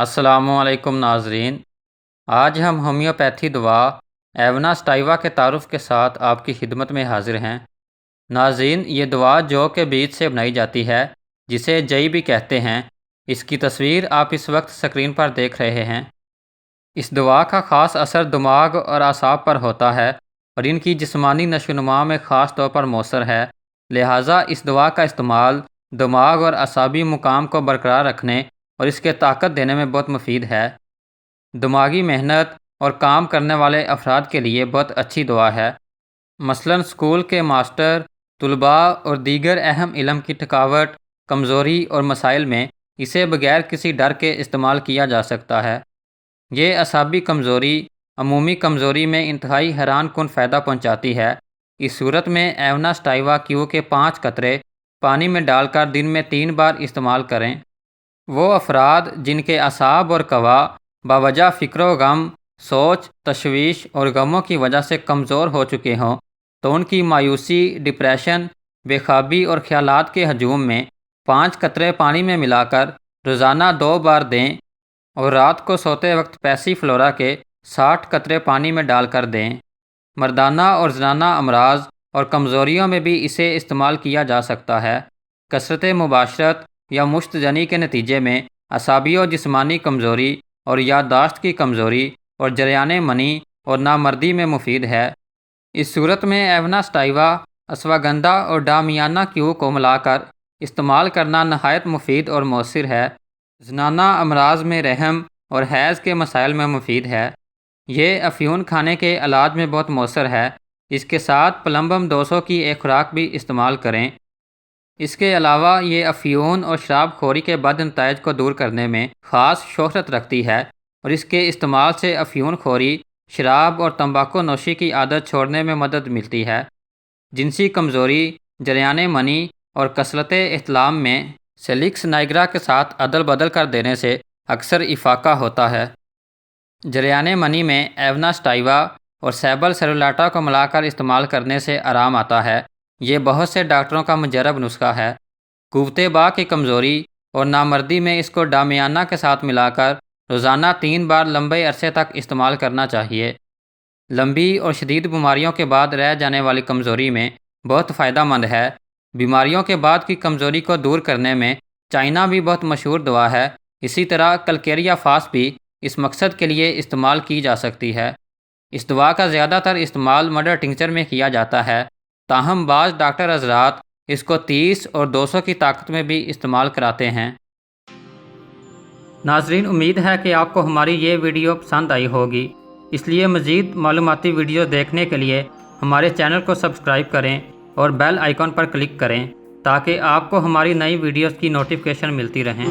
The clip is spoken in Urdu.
السلام علیکم ناظرین، آج ہم ہومیوپیتھی دوا ایونا سٹائیوا کے تعارف کے ساتھ آپ کی خدمت میں حاضر ہیں۔ ناظرین، یہ دوا جو کے بیج سے بنائی جاتی ہے، جسے جئی بھی کہتے ہیں۔ اس کی تصویر آپ اس وقت سکرین پر دیکھ رہے ہیں۔ اس دوا کا خاص اثر دماغ اور اعصاب پر ہوتا ہے اور ان کی جسمانی نشو و نما میں خاص طور پر مؤثر ہے، لہٰذا اس دوا کا استعمال دماغ اور اعصابی مقام کو برقرار رکھنے اور اس کے طاقت دینے میں بہت مفید ہے۔ دماغی محنت اور کام کرنے والے افراد کے لیے بہت اچھی دوا ہے۔ مثلاً اسکول کے ماسٹر، طلباء اور دیگر اہم علم کی تھکاوٹ، کمزوری اور مسائل میں اسے بغیر کسی ڈر کے استعمال کیا جا سکتا ہے۔ یہ اعصابی کمزوری، عمومی کمزوری میں انتہائی حیران کن فائدہ پہنچاتی ہے۔ اس صورت میں ایونا سٹائیوا کیو کے 5 قطرے پانی میں ڈال کر دن میں 3 بار استعمال کریں۔ وہ افراد جن کے اعصاب اور قوا باوجہ فکر و غم، سوچ، تشویش اور غموں کی وجہ سے کمزور ہو چکے ہوں، تو ان کی مایوسی، ڈپریشن، بے خوابی اور خیالات کے ہجوم میں 5 قطرے پانی میں ملا کر روزانہ 2 بار دیں اور رات کو سوتے وقت پیسی فلورا کے 60 قطرے پانی میں ڈال کر دیں۔ مردانہ اور زنانہ امراض اور کمزوریوں میں بھی اسے استعمال کیا جا سکتا ہے۔ کثرت مباشرت یا مشت جنی کے نتیجے میں اعصابی و جسمانی کمزوری اور یادداشت کی کمزوری اور جریان منی اور نامردی میں مفید ہے۔ اس صورت میں ایونا سٹائیوا، اشواگندھا اور ڈامیانا کیو کو ملا کر استعمال کرنا نہایت مفید اور مؤثر ہے۔ زنانہ امراض میں رحم اور حیض کے مسائل میں مفید ہے۔ یہ افیون کھانے کے علاج میں بہت مؤثر ہے۔ اس کے ساتھ پلمبم 200 کی ایک خوراک بھی استعمال کریں۔ اس کے علاوہ یہ افیون اور شراب خوری کے بد نتائج کو دور کرنے میں خاص شہرت رکھتی ہے اور اس کے استعمال سے افیون خوری، شراب اور تمباکو نوشی کی عادت چھوڑنے میں مدد ملتی ہے۔ جنسی کمزوری، جریان منی اور کثرت احتلام میں سیلکس نائگرا کے ساتھ عدل بدل کر دینے سے اکثر افاقہ ہوتا ہے۔ جریان منی میں ایونا سٹائیوا اور سیبل سیرولاٹا کو ملا کر استعمال کرنے سے آرام آتا ہے۔ یہ بہت سے ڈاکٹروں کا مجرب نسخہ ہے۔ قوت باء کی کمزوری اور نامردی میں اس کو ڈامیانا کے ساتھ ملا کر روزانہ 3 بار لمبے عرصے تک استعمال کرنا چاہیے۔ لمبی اور شدید بیماریوں کے بعد رہ جانے والی کمزوری میں بہت فائدہ مند ہے۔ بیماریوں کے بعد کی کمزوری کو دور کرنے میں چائنا بھی بہت مشہور دوا ہے۔ اسی طرح کلکیریا فاس بھی اس مقصد کے لیے استعمال کی جا سکتی ہے۔ اس دوا کا زیادہ تر استعمال مڈر ٹنکچر میں کیا جاتا ہے، تاہم بعض ڈاکٹر حضرات اس کو 30 اور 200 کی طاقت میں بھی استعمال کراتے ہیں۔ ناظرین، امید ہے کہ آپ کو ہماری یہ ویڈیو پسند آئی ہوگی۔ اس لیے مزید معلوماتی ویڈیو دیکھنے کے لیے ہمارے چینل کو سبسکرائب کریں اور بیل آئیکن پر کلک کریں تاکہ آپ کو ہماری نئی ویڈیوز کی نوٹیفیکیشن ملتی رہیں۔